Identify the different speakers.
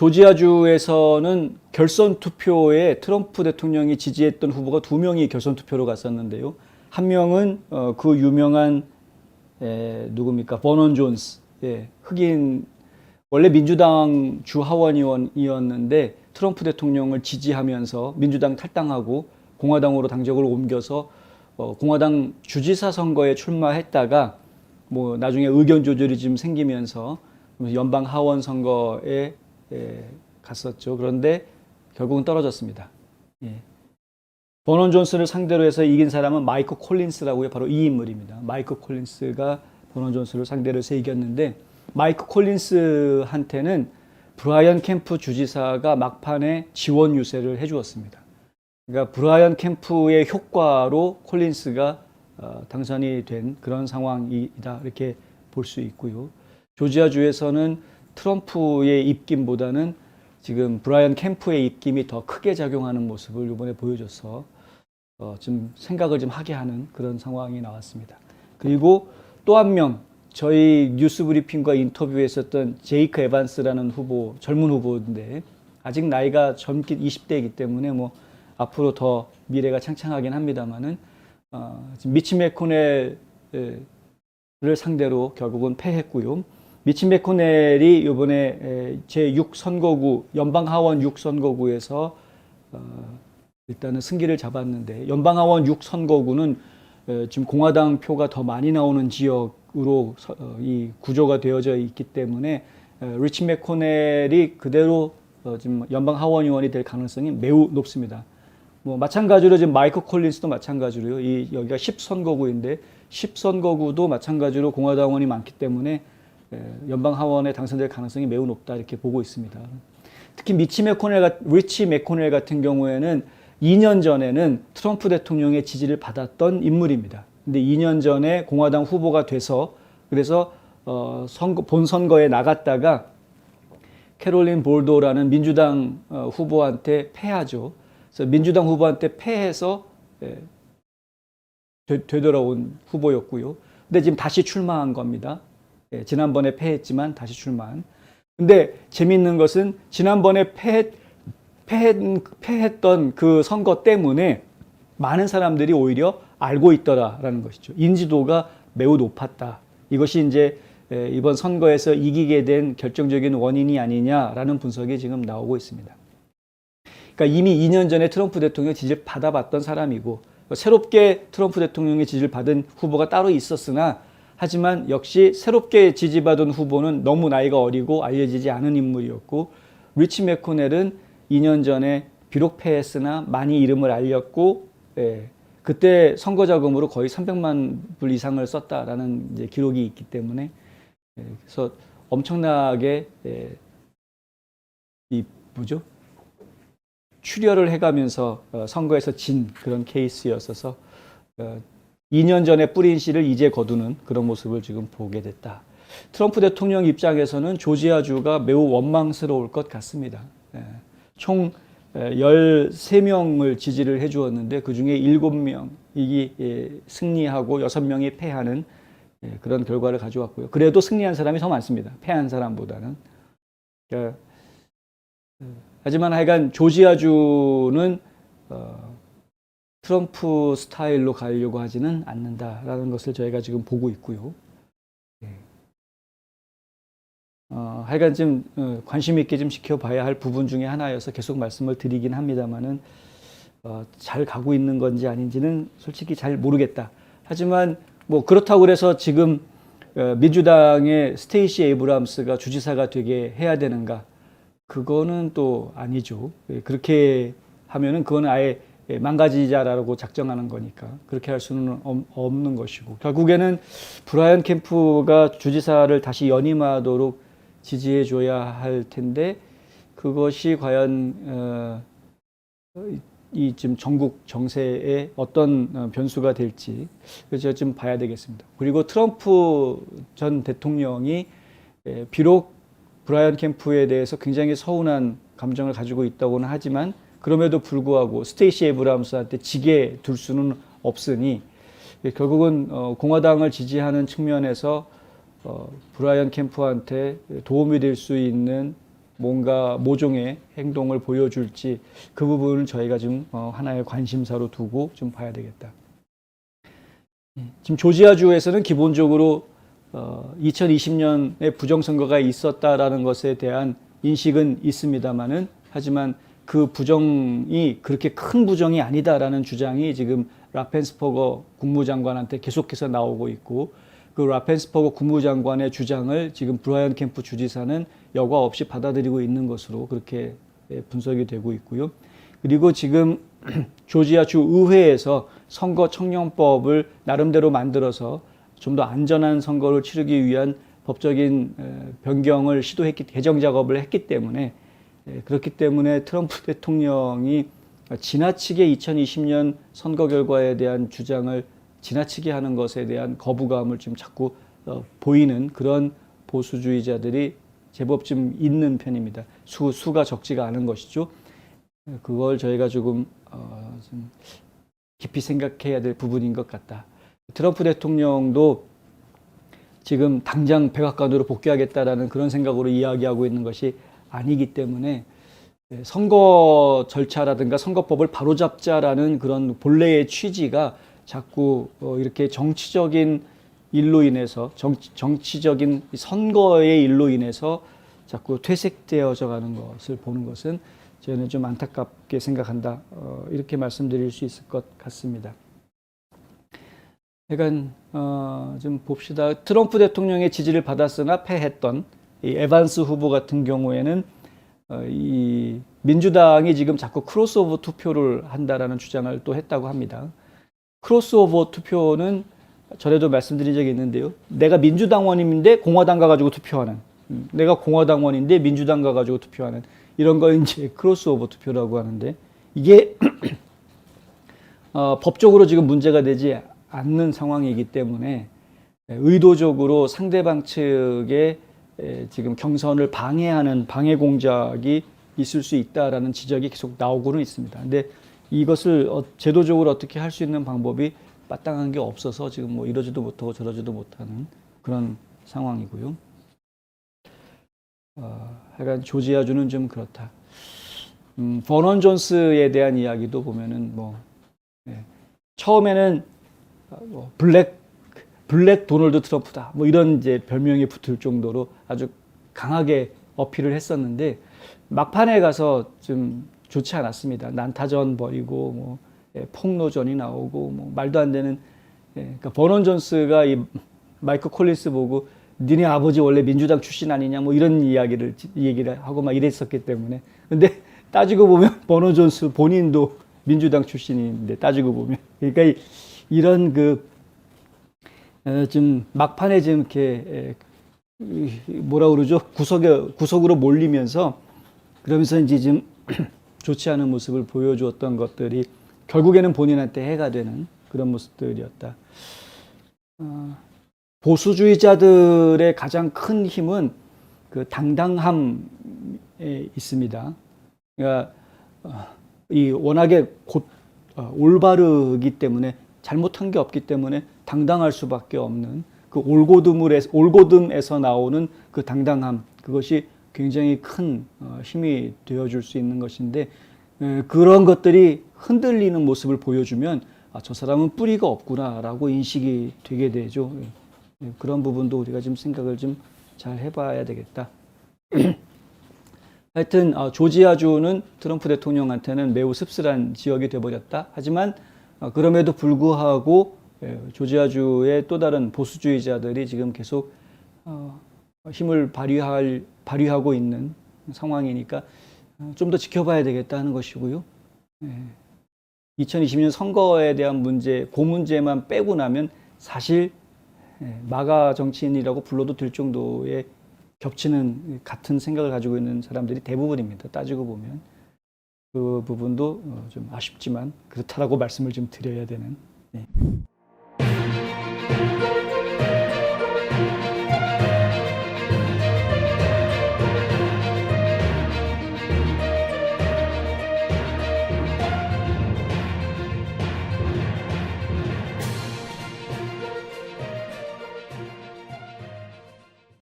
Speaker 1: 조지아주에서는 결선 투표에 트럼프 대통령이 지지했던 후보가 2명이 결선 투표로 갔었는데요. 한 명은 그 유명한 누굽니까? 버넌 존스, 흑인 원래 민주당 주 하원의원이었는데 트럼프 대통령을 지지하면서 민주당 탈당하고 공화당으로 당적을 옮겨서 공화당 주지사 선거에 출마했다가 뭐 나중에 의견 조절이 좀 생기면서 연방 하원 선거에 갔었죠. 그런데 결국은 떨어졌습니다. 버넌 존슨을 상대로 해서 이긴 사람은 마이크 콜린스라고요. 바로 이 인물입니다. 마이크 콜린스가 버넌 존슨을 상대로 해서 이겼는데 마이크 콜린스한테는 브라이언 캠프 주지사가 막판에 지원 유세를 해주었습니다. 그러니까 브라이언 캠프의 효과로 콜린스가 당선이 된 그런 상황이다 이렇게 볼 수 있고요. 조지아주에서는 트럼프의 입김보다는 지금 브라이언 캠프의 입김이 더 크게 작용하는 모습을 이번에 보여줘서 좀 생각을 좀 하게 하는 그런 상황이 나왔습니다. 그리고 또 한 명 저희 뉴스 브리핑과 인터뷰에 있었던 제이크 에반스라는 후보, 젊은 후보인데 아직 나이가 젊기 20대이기 때문에 뭐 앞으로 더 미래가 창창하긴 합니다만은 지금 미치 매코넬을 상대로 결국은 패했고요. 미치 매코넬이 이번에 제6선거구 연방하원 6선거구에서 일단은 승기를 잡았는데 연방하원 6선거구는 지금 공화당 표가 더 많이 나오는 지역으로 이 구조가 되어져 있기 때문에 리치 매코넬이 그대로 지금 연방하원 의원이 될 가능성이 매우 높습니다. 뭐 마찬가지로 지금 마이크 콜린스도 마찬가지로요. 여기가 10선거구인데 10선거구도 마찬가지로 공화당원이 많기 때문에 연방 하원에 당선될 가능성이 매우 높다 이렇게 보고 있습니다. 특히 리치 매코넬 같은 경우에는 2년 전에는 트럼프 대통령의 지지를 받았던 인물입니다. 근데 2년 전에 공화당 후보가 돼서 그래서 본선거에 나갔다가 캐롤린 볼도라는 민주당 후보한테 패하죠. 그래서 민주당 후보한테 패해서 되돌아온 후보였고요. 근데 지금 다시 출마한 겁니다. 지난번에 패했지만 다시 출마한. 근데 재미있는 것은 지난번에 패했던 그 선거 때문에 많은 사람들이 오히려 알고 있더라라는 것이죠. 인지도가 매우 높았다. 이것이 이제 이번 선거에서 이기게 된 결정적인 원인이 아니냐라는 분석이 지금 나오고 있습니다. 그러니까 이미 2년 전에 트럼프 대통령 지지를 받아봤던 사람이고 새롭게 트럼프 대통령의 지지를 받은 후보가 따로 있었으나 하지만 역시 새롭게 지지받은 후보는 너무 나이가 어리고 알려지지 않은 인물이었고 리치 매코넬은 2년 전에 비록 패했으나 많이 이름을 알렸고 그때 선거 자금으로 거의 300만 불 이상을 썼다라는 이제 기록이 있기 때문에 그래서 엄청나게 출혈을 해가면서 선거에서 진 그런 케이스였어서 2년 전에 뿌린 씨를 이제 거두는 그런 모습을 지금 보게 됐다. 트럼프 대통령 입장에서는 조지아주가 매우 원망스러울 것 같습니다. 총 13명을 지지를 해주었는데 그중에 7명이 승리하고 6명이 패하는 그런 결과를 가져왔고요. 그래도 승리한 사람이 더 많습니다. 패한 사람보다는. 하지만 하여간 조지아주는 트럼프 스타일로 가려고 하지는 않는다라는 것을 저희가 지금 보고 있고요. 하여간 좀 관심 있게 좀 지켜봐야 할 부분 중에 하나여서 계속 말씀을 드리긴 합니다만은 잘 가고 있는 건지 아닌지는 솔직히 잘 모르겠다. 하지만 뭐 그렇다고 그래서 지금 민주당의 스테이시 에이브람스가 주지사가 되게 해야 되는가? 그거는 또 아니죠. 그렇게 하면은 그거는 아예 망가지자라고 작정하는 거니까 그렇게 할 수는 없는 것이고 결국에는 브라이언 캠프가 주지사를 다시 연임하도록 지지해 줘야 할 텐데 그것이 과연 이 지금 전국 정세에 어떤 변수가 될지 그래서 좀 봐야 되겠습니다. 그리고 트럼프 전 대통령이 비록 브라이언 캠프에 대해서 굉장히 서운한 감정을 가지고 있다고는 하지만 그럼에도 불구하고 스테이시 에이브람스한테 지게 둘 수는 없으니 결국은 공화당을 지지하는 측면에서 브라이언 캠프한테 도움이 될 수 있는 뭔가 모종의 행동을 보여줄지 그 부분을 저희가 좀 하나의 관심사로 두고 좀 봐야 되겠다. 지금 조지아주에서는 기본적으로 2020년에 부정선거가 있었다라는 것에 대한 인식은 있습니다만은 하지만 그 부정이 그렇게 큰 부정이 아니다라는 주장이 지금 라펜스퍼거 국무장관한테 계속해서 나오고 있고 그 라펜스퍼거 국무장관의 주장을 지금 브라이언 캠프 주지사는 여과 없이 받아들이고 있는 것으로 그렇게 분석이 되고 있고요. 그리고 지금 조지아주 의회에서 선거 청년법을 나름대로 만들어서 좀 더 안전한 선거를 치르기 위한 법적인 변경을 개정 작업을 했기 때문에 그렇기 때문에 트럼프 대통령이 지나치게 2020년 선거 결과에 대한 주장을 지나치게 하는 것에 대한 거부감을 좀 자꾸 보이는 그런 보수주의자들이 제법 좀 있는 편입니다. 수가 적지가 않은 것이죠. 그걸 저희가 조금 좀 깊이 생각해야 될 부분인 것 같다. 트럼프 대통령도 지금 당장 백악관으로 복귀하겠다라는 그런 생각으로 이야기하고 있는 것이 아니기 때문에 선거 절차라든가 선거법을 바로잡자라는 그런 본래의 취지가 자꾸 이렇게 정치적인 일로 인해서 정치적인 선거의 일로 인해서 자꾸 퇴색되어져 가는 것을 보는 것은 저는 좀 안타깝게 생각한다. 이렇게 말씀드릴 수 있을 것 같습니다. 그러니까 좀 봅시다. 트럼프 대통령의 지지를 받았으나 패했던 이 에반스 후보 같은 경우에는 이 민주당이 지금 자꾸 크로스오버 투표를 한다라는 주장을 또 했다고 합니다. 크로스오버 투표는 전에도 말씀드린 적이 있는데요. 내가 민주당원인데 공화당 가가지고 투표하는, 내가 공화당원인데 민주당 가가지고 투표하는 이런 거 이제 크로스오버 투표라고 하는데 이게 법적으로 지금 문제가 되지 않는 상황이기 때문에 의도적으로 상대방 측의 지금 경선을 방해하는 방해 공작이 있을 수 있다라는 지적이 계속 나오고는 있습니다. 근데 이것을 제도적으로 어떻게 할 수 있는 방법이 마땅한 게 없어서 지금 뭐 이러지도 못하고 저러지도 못하는 그런 상황이고요. 하여간 조지아주는 좀 그렇다. 버넌 존스에 대한 이야기도 보면은 처음에는 블랙 도널드 트럼프다. 뭐 이런 이제 별명이 붙을 정도로 아주 강하게 어필을 했었는데 막판에 가서 좀 좋지 않았습니다. 난타전 벌이고 폭로전이 나오고 말도 안 되는. 그러니까 버넌 존스가 이 마이크 콜린스 보고 니네 아버지 원래 민주당 출신 아니냐 이런 얘기를 하고 막 이랬었기 때문에. 근데 따지고 보면 버넌 존스 본인도 민주당 출신인데 따지고 보면 그러니까 이런 좀 막판에 좀 이렇게 뭐라 그러죠? 구석으로 몰리면서 그러면서 이제 좀 좋지 않은 모습을 보여주었던 것들이 결국에는 본인한테 해가 되는 그런 모습들이었다. 보수주의자들의 가장 큰 힘은 그 당당함에 있습니다. 그러니까 이 워낙에 올바르기 때문에 잘못한 게 없기 때문에 당당할 수밖에 없는 그 올고듬에서 나오는 그 당당함, 그것이 굉장히 큰 힘이 되어줄 수 있는 것인데 그런 것들이 흔들리는 모습을 보여주면 저 사람은 뿌리가 없구나라고 인식이 되게 되죠. 그런 부분도 우리가 좀 생각을 좀 잘 해봐야 되겠다. 하여튼 조지아주는 트럼프 대통령한테는 매우 씁쓸한 지역이 되어버렸다. 하지만 그럼에도 불구하고 조지아주의 또 다른 보수주의자들이 지금 계속 힘을 발휘하고 있는 상황이니까 좀 더 지켜봐야 되겠다 하는 것이고요. 2020년 선거에 대한 문제, 그 문제만 빼고 나면 사실 마가 정치인이라고 불러도 될 정도의 겹치는 같은 생각을 가지고 있는 사람들이 대부분입니다. 따지고 보면 그 부분도 좀 아쉽지만 그렇다라고 말씀을 좀 드려야 되는.